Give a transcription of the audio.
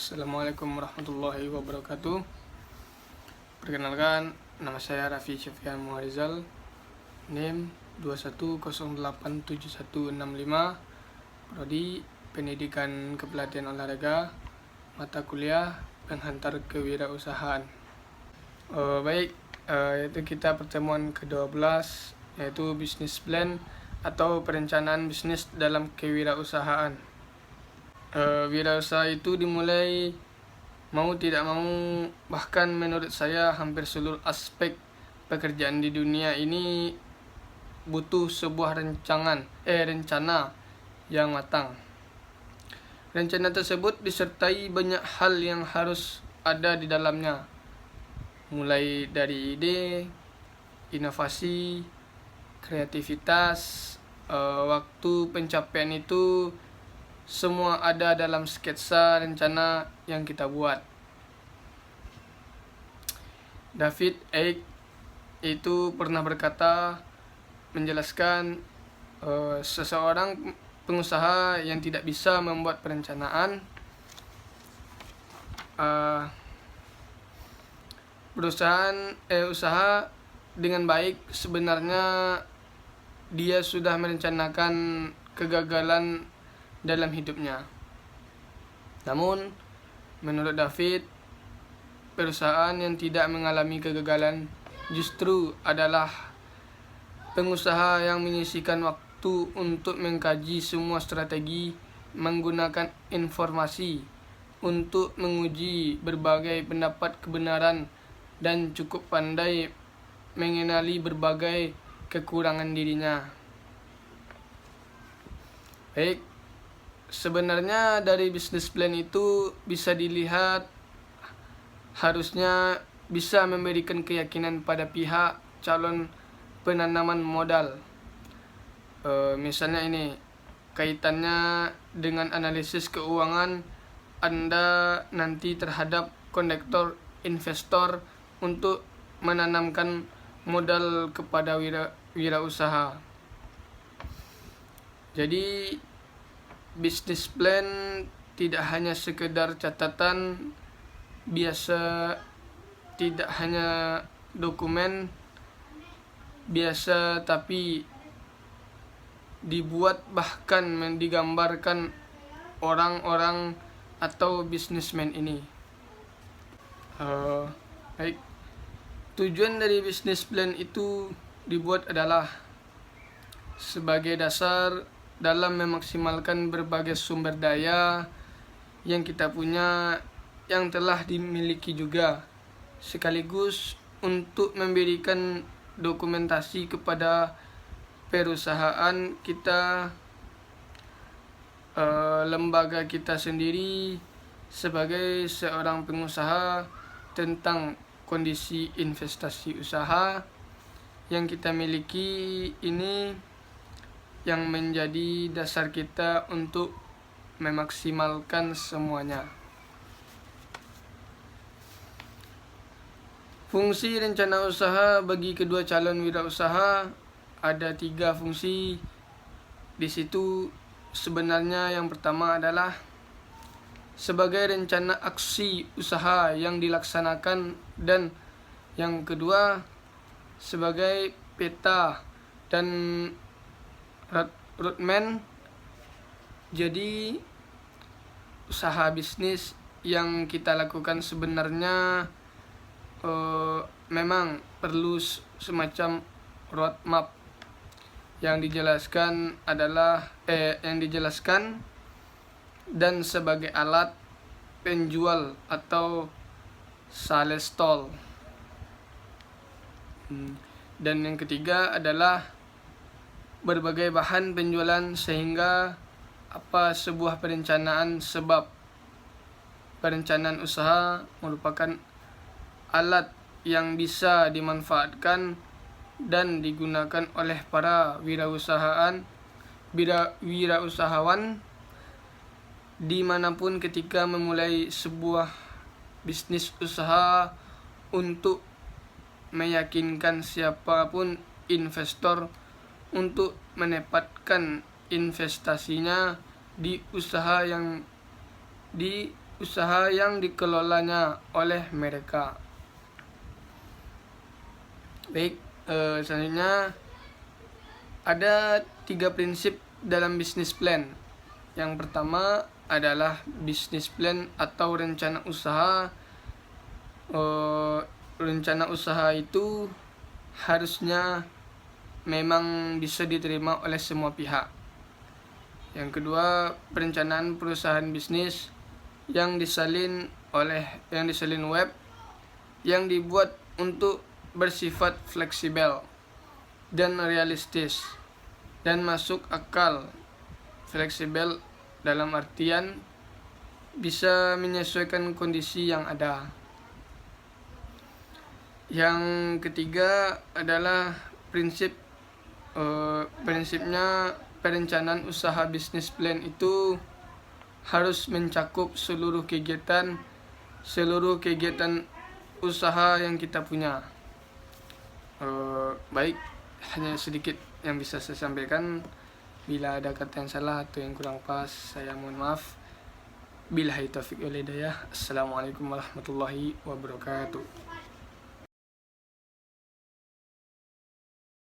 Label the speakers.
Speaker 1: Assalamualaikum warahmatullahi wabarakatuh. Perkenalkan, nama saya Raffi Syafian Muharizal, NIM 21087165, Prodi Pendidikan Kepelatihan Olahraga, mata kuliah Penghantar Kewirausahaan. Yaitu kita pertemuan ke-12, yaitu Business Plan atau perencanaan bisnis dalam kewirausahaan. Wirausaha itu dimulai mau tidak mau, bahkan menurut saya hampir seluruh aspek pekerjaan di dunia ini butuh sebuah rencana yang matang. Rencana tersebut disertai banyak hal yang harus ada di dalamnya, mulai dari ide, inovasi, kreativitas, waktu pencapaian itu semua ada dalam sketsa rencana yang kita buat. David Icke itu pernah berkata, menjelaskan seseorang pengusaha yang tidak bisa membuat perencanaan usaha dengan baik, sebenarnya dia sudah merencanakan kegagalan dalam hidupnya. Namun, menurut David, perusahaan yang tidak mengalami kegagalan justru adalah pengusaha yang menyisihkan waktu untuk mengkaji semua strategi, menggunakan informasi untuk menguji berbagai pendapat kebenaran, dan cukup pandai mengenali berbagai kekurangan dirinya. Baik, sebenarnya dari bisnis plan itu bisa dilihat harusnya bisa memberikan keyakinan pada pihak calon penanaman modal. Misalnya ini kaitannya dengan analisis keuangan Anda nanti terhadap kondektor investor untuk menanamkan modal kepada wirausaha. Jadi bisnis plan tidak hanya sekedar catatan biasa, tidak hanya dokumen biasa, tapi dibuat bahkan digambarkan orang-orang atau bisnismen ini. Baik, tujuan dari bisnis plan itu dibuat adalah sebagai dasar dalam memaksimalkan berbagai sumber daya yang kita punya, yang telah dimiliki juga, sekaligus untuk memberikan dokumentasi kepada perusahaan kita, lembaga kita sendiri sebagai seorang pengusaha, tentang kondisi investasi usaha yang kita miliki ini, yang menjadi dasar kita untuk memaksimalkan semuanya. Fungsi rencana usaha bagi kedua calon wirausaha ada 3 fungsi. Di situ sebenarnya yang pertama adalah sebagai rencana aksi usaha yang dilaksanakan, dan yang kedua sebagai peta dan roadmap. Jadi usaha bisnis yang kita lakukan sebenarnya memang perlu semacam roadmap yang dijelaskan dan sebagai alat penjual atau sales tool. Dan yang ketiga adalah berbagai bahan penjualan, sehingga sebuah perencanaan, sebab perencanaan usaha merupakan alat yang bisa dimanfaatkan dan digunakan oleh para wirausahawan dimanapun ketika memulai sebuah bisnis usaha, untuk meyakinkan siapapun investor untuk menempatkan investasinya di usaha yang usaha yang dikelolanya oleh mereka. Baik, selanjutnya ada 3 prinsip dalam bisnis plan. Yang pertama adalah bisnis plan atau rencana usaha. Rencana usaha itu harusnya memang bisa diterima oleh semua pihak. Yang kedua, perencanaan perusahaan bisnis yang disalin web yang dibuat untuk bersifat fleksibel dan realistis dan masuk akal. Fleksibel dalam artian bisa menyesuaikan kondisi yang ada. Yang ketiga adalah prinsipnya perencanaan usaha bisnis plan itu harus mencakup seluruh kegiatan usaha yang kita punya. Baik, hanya sedikit yang bisa saya sampaikan. Bila ada kata yang salah atau yang kurang pas, saya mohon maaf. Billahi taufiq wal hidayah. Assalamualaikum warahmatullahi wabarakatuh.